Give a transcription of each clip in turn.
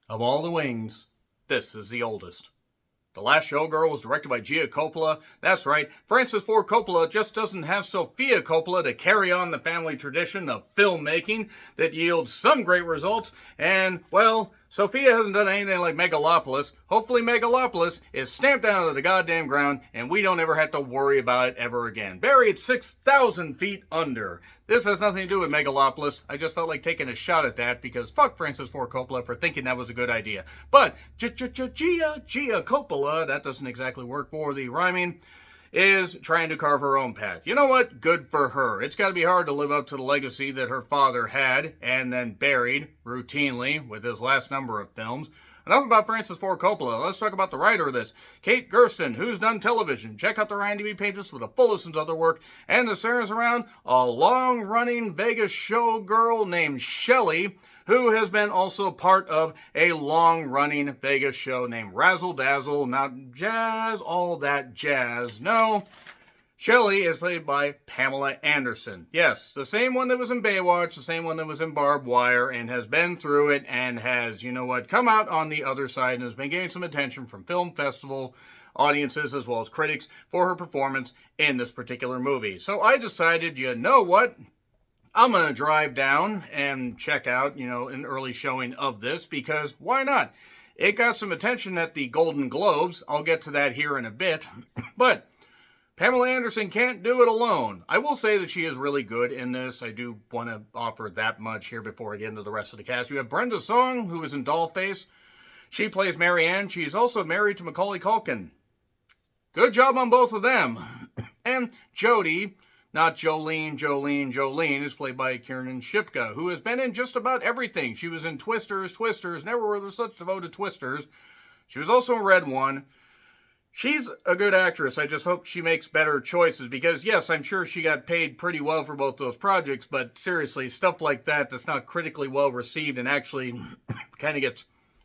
Of all the wings, this is the oldest. The Last Showgirl was directed by Gia Coppola. That's right, Francis Ford Coppola just doesn't have Sofia Coppola to carry on the family tradition of filmmaking that yields some great results. And, well, Sofia hasn't done anything like Megalopolis. Hopefully Megalopolis is stamped down to the goddamn ground and we don't ever have to worry about it ever again. Buried 6,000 feet under. This has nothing to do with Megalopolis. I just felt like taking a shot at that because fuck Francis Ford Coppola for thinking that was a good idea. But Gia Coppola, that doesn't exactly work for the rhyming, is trying to carve her own path. You know what? Good for her. It's got to be hard to live up to the legacy that her father had and then buried routinely with his last number of films. Enough about Francis Ford Coppola. Let's talk about the writer of this, Kate Gersten, who's done television. Check out their IMDb pages for the full list of other work. And the centers around a long-running Vegas showgirl named Shelley, who has been also part of a long-running Vegas show named Razzle Dazzle. Not jazz, all that jazz. No, Shelley is played by Pamela Anderson. Yes, the same one that was in Baywatch, the same one that was in Barbed Wire, and has been through it and has, you know what, come out on the other side and has been getting some attention from film festival audiences as well as critics for her performance in this particular movie. So I decided, you know what? I'm going to drive down and check out, an early showing of this because why not? It got some attention at the Golden Globes. I'll get to that here in a bit. But Pamela Anderson can't do it alone. I will say that she is really good in this. I do want to offer that much here before I get into the rest of the cast. You have Brenda Song, who is in Dollface. She plays Mary Ann. She's also married to Macaulay Culkin. Good job on both of them. And Jodie, not Jolene, is played by Kiernan Shipka, who has been in just about everything. She was in Twisters, Never Were There Such Devoted Twisters. She was also in Red One. She's a good actress. I just hope she makes better choices because, yes, I'm sure she got paid pretty well for both those projects, but seriously, stuff like that that's not critically well received and actually kind of gets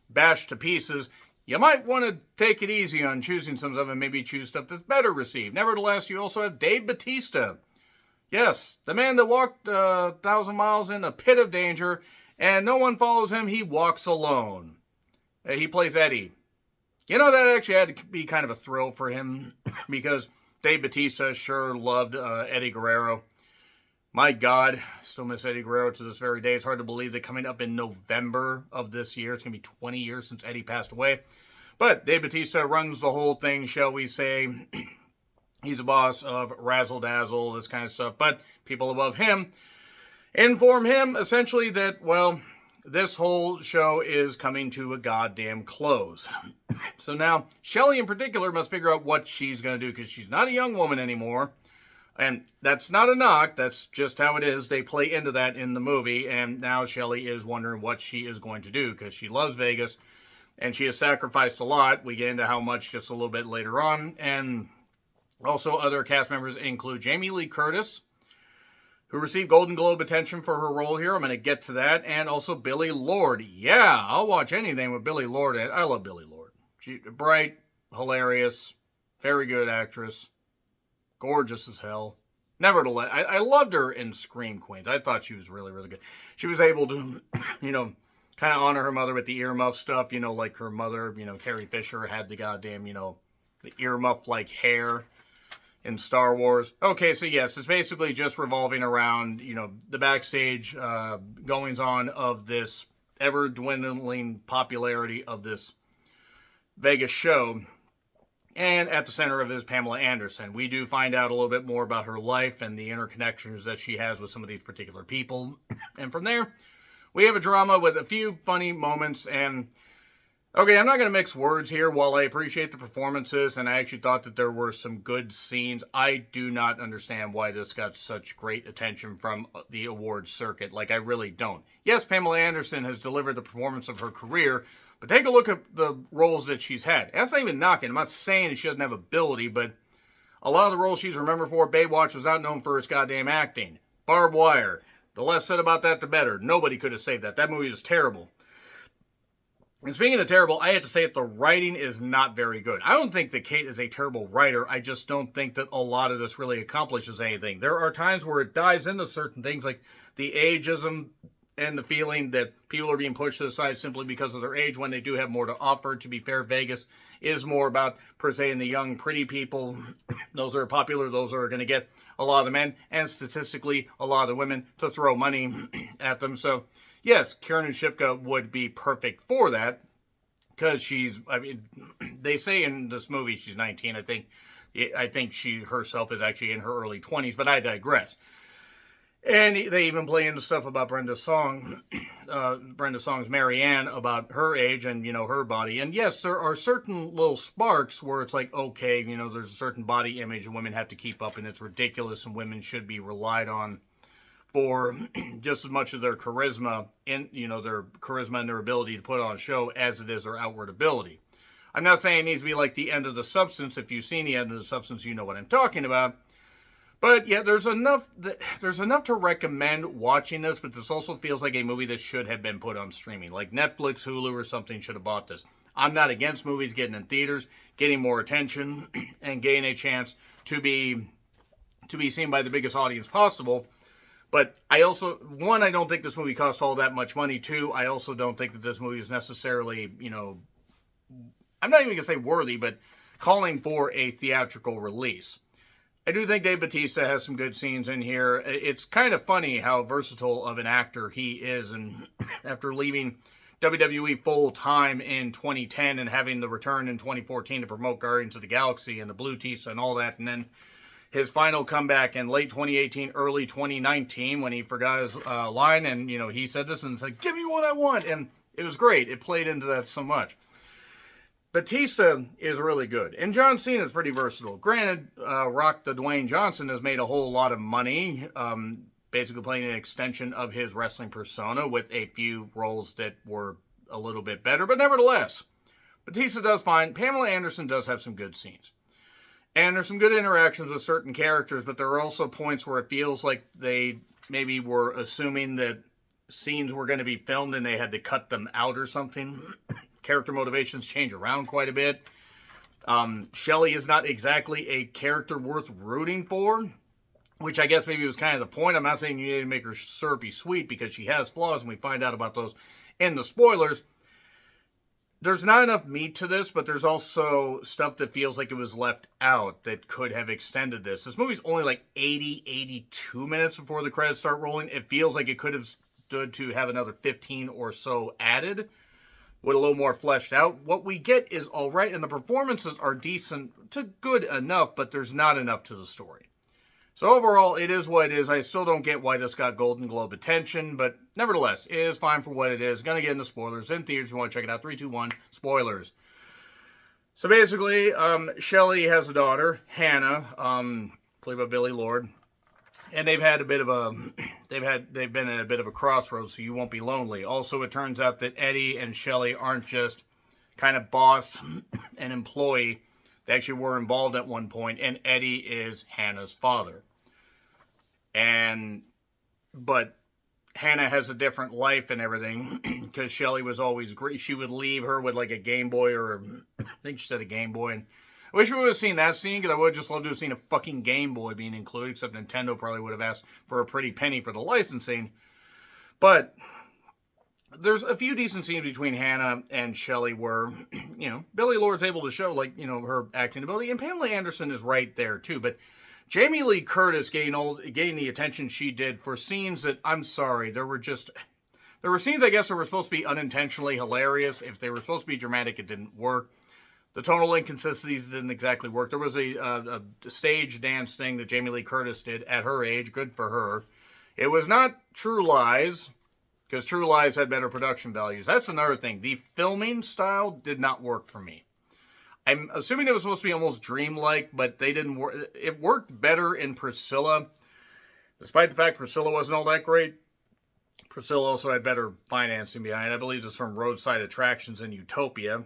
bashed to pieces, you might want to take it easy on choosing some stuff and maybe choose stuff that's better received. Nevertheless, you also have Dave Bautista. Yes, the man that walked 1,000 miles in a pit of danger, and no one follows him. He walks alone. He plays Eddie. That actually had to be kind of a thrill for him because Dave Bautista sure loved Eddie Guerrero. My God, still miss Eddie Guerrero to this very day. It's hard to believe that coming up in November of this year, it's going to be 20 years since Eddie passed away. But Dave Bautista runs the whole thing, shall we say. He's a boss of Razzle Dazzle, this kind of stuff. But people above him inform him essentially that, well, this whole show is coming to a goddamn close. So now, Shelley in particular must figure out what she's going to do because she's not a young woman anymore. And that's not a knock. That's just how it is. They play into that in the movie. And now Shelley is wondering what she is going to do because she loves Vegas and she has sacrificed a lot. We get into how much just a little bit later on. And also other cast members include Jamie Lee Curtis, who received Golden Globe attention for her role here. I'm going to get to that. And also Billie Lourd. Yeah, I'll watch anything with Billie Lourd in it. I love Billie Lourd. She's bright, hilarious, very good actress, gorgeous as hell. Nevertheless, I loved her in Scream Queens. I thought she was really, really good. She was able to, kind of honor her mother with the earmuff stuff, like her mother, Carrie Fisher had the goddamn, the earmuff-like hair in Star Wars. Okay, so yes, it's basically just revolving around, the backstage goings-on of this ever-dwindling popularity of this Vegas show. And at the center of it is Pamela Anderson. We do find out a little bit more about her life and the interconnections that she has with some of these particular people. And from there, we have a drama with a few funny moments and okay, I'm not going to mix words here. While I appreciate the performances and I actually thought that there were some good scenes, I do not understand why this got such great attention from the awards circuit. Like, I really don't. Yes, Pamela Anderson has delivered the performance of her career, but take a look at the roles that she's had. And that's not even knocking. I'm not saying that she doesn't have ability, but a lot of the roles she's remembered for, Baywatch was not known for its goddamn acting. Barbed Wire. The less said about that, the better. Nobody could have saved that. That movie is terrible. And speaking of terrible, I have to say that the writing is not very good. I don't think that Kate is a terrible writer. I just don't think that a lot of this really accomplishes anything. There are times where it dives into certain things like the ageism and the feeling that people are being pushed to the side simply because of their age when they do have more to offer. To be fair, Vegas is more about presenting the young, pretty people. Those are popular. Those are going to get a lot of the men, and statistically, a lot of the women to throw money at them. So, yes, Kiernan Shipka would be perfect for that because they say in this movie she's 19. I think she herself is actually in her early 20s, but I digress. And they even play into stuff about Brenda Song's Marianne, about her age and, her body. And yes, there are certain little sparks where it's like, okay, there's a certain body image and women have to keep up, and it's ridiculous, and women should be relied on for just as much of their charisma and, their charisma and their ability to put on a show as it is their outward ability. I'm not saying it needs to be like The End of the Substance. If you've seen The End of the Substance, you know what I'm talking about. But yeah, there's enough to recommend watching this, but this also feels like a movie that should have been put on streaming. Like Netflix, Hulu, or something should have bought this. I'm not against movies getting in theaters, getting more attention, and getting a chance to be seen by the biggest audience possible. But I also, one, I don't think this movie cost all that much money. Two, I also don't think that this movie is necessarily, I'm not even going to say worthy, but calling for a theatrical release. I do think Dave Bautista has some good scenes in here. It's kind of funny how versatile of an actor he is. And after leaving WWE full-time in 2010 and having the return in 2014 to promote Guardians of the Galaxy and the Blue Tista and all that, and then his final comeback in late 2018, early 2019, when he forgot his line, and, he said this, and it's like, give me what I want. And it was great. It played into that so much. Batista is really good. And John Cena is pretty versatile. Granted, Rock the Dwayne Johnson has made a whole lot of money, basically playing an extension of his wrestling persona with a few roles that were a little bit better. But nevertheless, Batista does fine. Pamela Anderson does have some good scenes. And there's some good interactions with certain characters, but there are also points where it feels like they maybe were assuming that scenes were going to be filmed and they had to cut them out or something. Character motivations change around quite a bit. Shelley is not exactly a character worth rooting for, which I guess maybe was kind of the point. I'm not saying you need to make her syrupy sweet because she has flaws, and we find out about those in the spoilers. There's not enough meat to this, but there's also stuff that feels like it was left out that could have extended this. This movie's only like 82 minutes before the credits start rolling. It feels like it could have stood to have another 15 or so added, with a little more fleshed out. What we get is all right, and the performances are decent to good enough, but there's not enough to the story. So overall, it is what it is. I still don't get why this got Golden Globe attention, but nevertheless, it is fine for what it is. Gonna get into spoilers in theaters. If you want to check it out, 3, 2, 1, spoilers. So basically, Shelley has a daughter, Hannah, played by Billie Lourd. And they've been at a bit of a crossroads, so you won't be lonely. Also, it turns out that Eddie and Shelley aren't just kind of boss and employee. They actually were involved at one point, and Eddie is Hannah's father. But Hannah has a different life and everything, because Shelley was always great. She would leave her with like a Game Boy, or I think she said a Game Boy, and I wish we would have seen that scene, because I would have just loved to have seen a fucking Game Boy being included, except Nintendo probably would have asked for a pretty penny for the licensing. But there's a few decent scenes between Hannah and Shelley where, Billie Lourd's able to show, her acting ability, and Pamela Anderson is right there, too. But Jamie Lee Curtis getting the attention she did for scenes that, I'm sorry, there were scenes, I guess, that were supposed to be unintentionally hilarious. If they were supposed to be dramatic, it didn't work. The tonal inconsistencies didn't exactly work. There was a stage dance thing that Jamie Lee Curtis did at her age. Good for her. It was not True Lies, because True Lies had better production values. That's another thing. The filming style did not work for me. I'm assuming it was supposed to be almost dreamlike, but they didn't work. It worked better in Priscilla, despite the fact Priscilla wasn't all that great. Priscilla also had better financing behind it. I believe it's from Roadside Attractions and Utopia.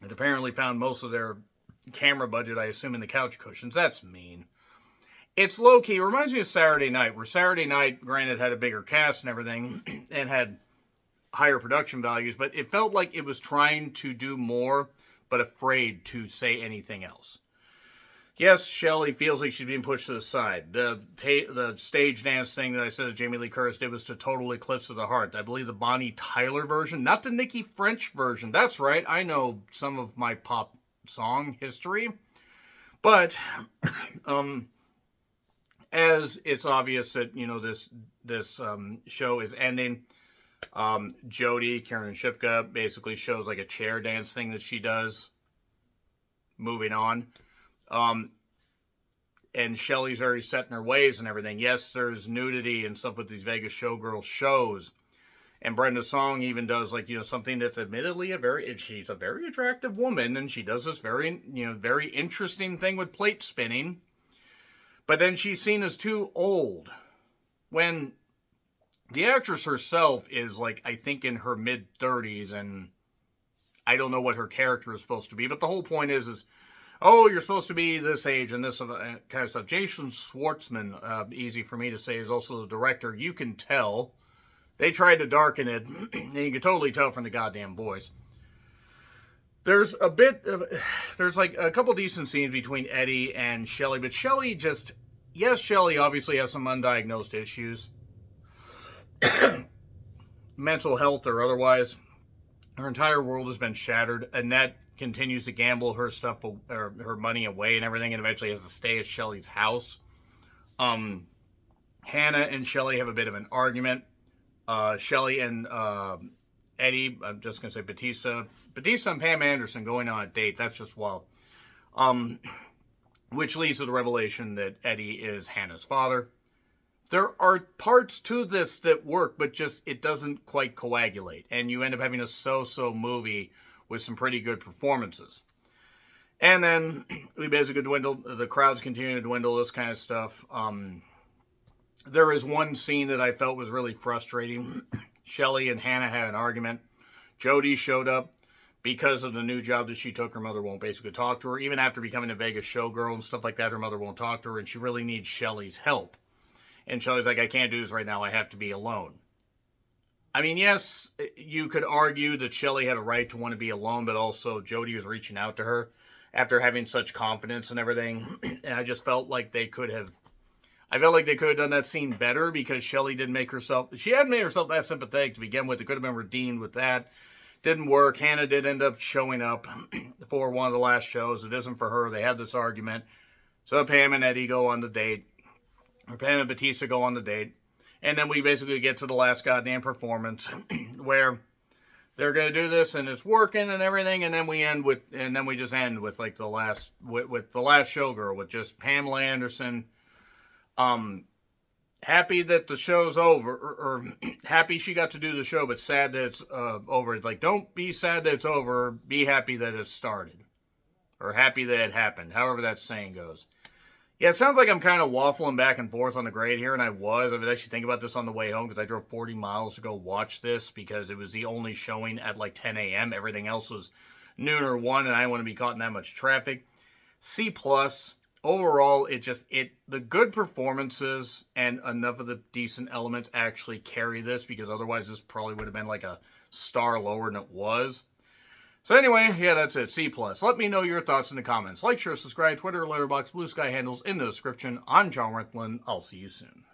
It apparently found most of their camera budget, I assume, in the couch cushions. That's mean. It's low-key. It reminds me of Saturday Night, where Saturday Night, granted, had a bigger cast and everything, and had higher production values, but it felt like it was trying to do more, but afraid to say anything else. Yes, Shelley feels like she's being pushed to the side. The stage dance thing that I said that Jamie Lee Curtis did was to Total Eclipse of the Heart. I believe the Bonnie Tyler version, not the Nikki French version. That's right, I know some of my pop song history. But, as it's obvious that, this show is ending, Jodie, Karen Shipka, basically shows like a chair dance thing that she does. Moving on. And Shelley's very set in her ways and everything. Yes, there's nudity and stuff with these Vegas Showgirl shows. And Brenda Song even does something that's admittedly she's a very attractive woman, and she does this very interesting thing with plate spinning. But then she's seen as too old. When the actress herself is I think in her mid-30s, and I don't know what her character is supposed to be, but the whole point is oh, you're supposed to be this age and this kind of stuff. Jason Schwartzman, easy for me to say, is also the director. You can tell. They tried to darken it, and you can totally tell from the goddamn voice. There's a couple decent scenes between Eddie and Shelley, but Shelley Shelley obviously has some undiagnosed issues. Mental health or otherwise. Her entire world has been shattered. Annette continues to gamble her stuff or her money away and everything, and eventually has to stay at Shelley's house. Hannah and Shelley have a bit of an argument. Shelley and Eddie, I'm just going to say Batista and Pam Anderson going on a date. That's just wild. Which leads to the revelation that Eddie is Hannah's father. There are parts to this that work, but just it doesn't quite coagulate. And you end up having a so-so movie with some pretty good performances. And then we basically dwindle. The crowds continue to dwindle, this kind of stuff. There is one scene that I felt was really frustrating. Shelley and Hannah had an argument. Jodie showed up because of the new job that she took. Her mother won't basically talk to her. Even after becoming a Vegas showgirl and stuff like that, her mother won't talk to her, and she really needs Shelley's help. And Shelley's like, I can't do this right now. I have to be alone. I mean, yes, you could argue that Shelley had a right to want to be alone, but also Jodie was reaching out to her after having such confidence and everything. And I just felt like they could have done that scene better, because Shelley didn't make herself... She hadn't made herself that sympathetic to begin with. It could have been redeemed with that. Didn't work. Hannah did end up showing up for one of the last shows. It isn't for her. They had this argument. So Pam and Eddie go on the date. Or Pam and Batista go on the date. And then we basically get to the last goddamn performance where they're going to do this and it's working and everything. And then we just end with like the last showgirl with just Pamela Anderson. Happy that the show's over, or happy she got to do the show, but sad that it's over. It's like, don't be sad that it's over, be happy that it started. Or happy that it happened, however that saying goes. Yeah, it sounds like I'm kind of waffling back and forth on the grade here, and I was actually thinking about this on the way home, because I drove 40 miles to go watch this, because it was the only showing at like 10 a.m. Everything else was noon or 1, and I didn't want to be caught in that much traffic. C+. Overall, the good performances and enough of the decent elements actually carry this, because otherwise this probably would have been like a star lower than it was. So anyway, yeah, that's it. C+. Let me know your thoughts in the comments. Like, share, subscribe, Twitter, Letterboxd, Blue Sky handles in the description. I'm John Rickland. I'll see you soon.